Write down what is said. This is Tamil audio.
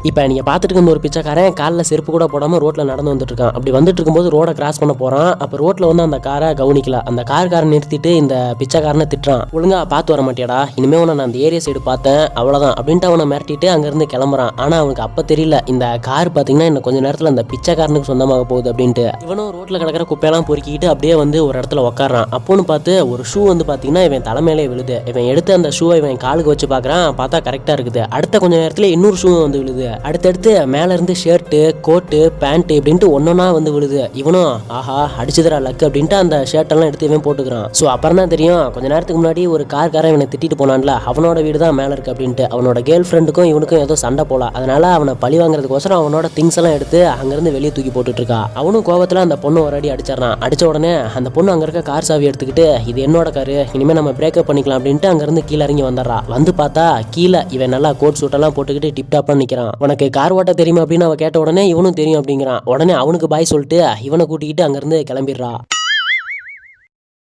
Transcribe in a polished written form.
இப்போ நீங்கள் பார்த்துட்டு இருக்க ஒரு பிச்சைக்காரன் காலில் செருப்பு கூட போடாமல் ரோட்டில் நடந்து வந்துட்டு இருக்கான். அப்படி வந்துட்டு இருக்கும்போது ரோடை கிராஸ் பண்ண போகிறான். அப்போ ரோட்டில் வந்து அந்த காரை கவனிக்கல. அந்த காரை நிறுத்திட்டு இந்த பிச்சைக்காரனை திட்டுறான். ஒழுங்கா பார்த்து வர மாட்டியாடா, இனிமேல் உன்னை நான் அந்த ஏரியா சைடு பார்த்தேன் அவ்வளோதான் அப்படின்ட்டு அவனை மிரட்டிட்டு அங்கேருந்து கிளம்புறான். ஆனால் அவனுக்கு அப்போ தெரியல இந்த கார் பார்த்தீங்கன்னா இன்னும் கொஞ்சம் நேரத்தில் அந்த பிச்சைக்காரனுக்கு சொந்தமாக போகுது அப்படின்ட்டு. இவனும் ரோட்டில் கிடக்கிற குப்பையெல்லாம் பொறுக்கிட்டு அப்படியே வந்து ஒரு இடத்துல உட்காரான். அப்போன்னு பார்த்து ஒரு ஷூ வந்து பார்த்தீங்கன்னா இவன் தலைமையிலே விழுது. இவன் எடுத்து அந்த ஷூவை இவன் காலுக்கு வச்சு பார்க்குறான். பார்த்தா கரெக்டாக இருக்குது. அடுத்த கொஞ்சம் நேரத்தில் இன்னொரு ஷூ வந்து விழுது. அடுத்தடுத்து மேல இருந்து ஷர்ட்டு, கோட்டு, பேண்ட் இப்படின்ட்டு ஒன்னொன்னா வந்து விழுது. இவனும் ஆஹா அடிச்சுதுரா லக்கு அப்படின்ட்டு அந்த ஷர்ட் எல்லாம் எடுத்து இவன் போட்டுக்கிறான். ஸோ அப்புறம் தான் தெரியும் கொஞ்ச நேரத்துக்கு முன்னாடி ஒரு கார்காரன் இவனை திட்டிட்டு போனான்ல, அவனோட வீடு தான் மேல இருக்கு அப்படின்ட்டு. அவனோட கேர்ள் ஃப்ரெண்டுக்கும் இவனுக்கும் ஏதோ சண்டை போல, அதனால அவனை பழி வாங்குறதுக்கோசரம் அவனோட திங்ஸ் எல்லாம் எடுத்து அங்கிருந்து வெளியே தூக்கி போட்டுட்டு இருக்கா. அவனும் கோவத்துல அந்த பொண்ணு ஒரு அடி அடிச்சிடறான். அடிச்ச உடனே அந்த பொண்ணு அங்க இருக்க கார் சாவி எடுத்துக்கிட்டு இது என்னோட காரு, இனிமே நம்ம பிரேக்கப் பண்ணிக்கலாம் அப்படின்ட்டு அங்கிருந்து கீழே இறங்கி வந்துடுறா. வந்து பார்த்தா கீழே இவன் நல்லா கோட் சூட் எல்லாம் போட்டுக்கிட்டு டிப்டாப்பா நிக்கிறான். உனக்கு கார் ஓட்ட தெரியுமா அப்படின்னு அவ கேட்ட உடனே இவனும் தெரியும் அப்படிங்கிறான். உடனே அவனுக்கு பாய் சொல்லிட்டு இவனை கூட்டிக்கிட்டு அங்கிருந்து கிளம்பிடுறா.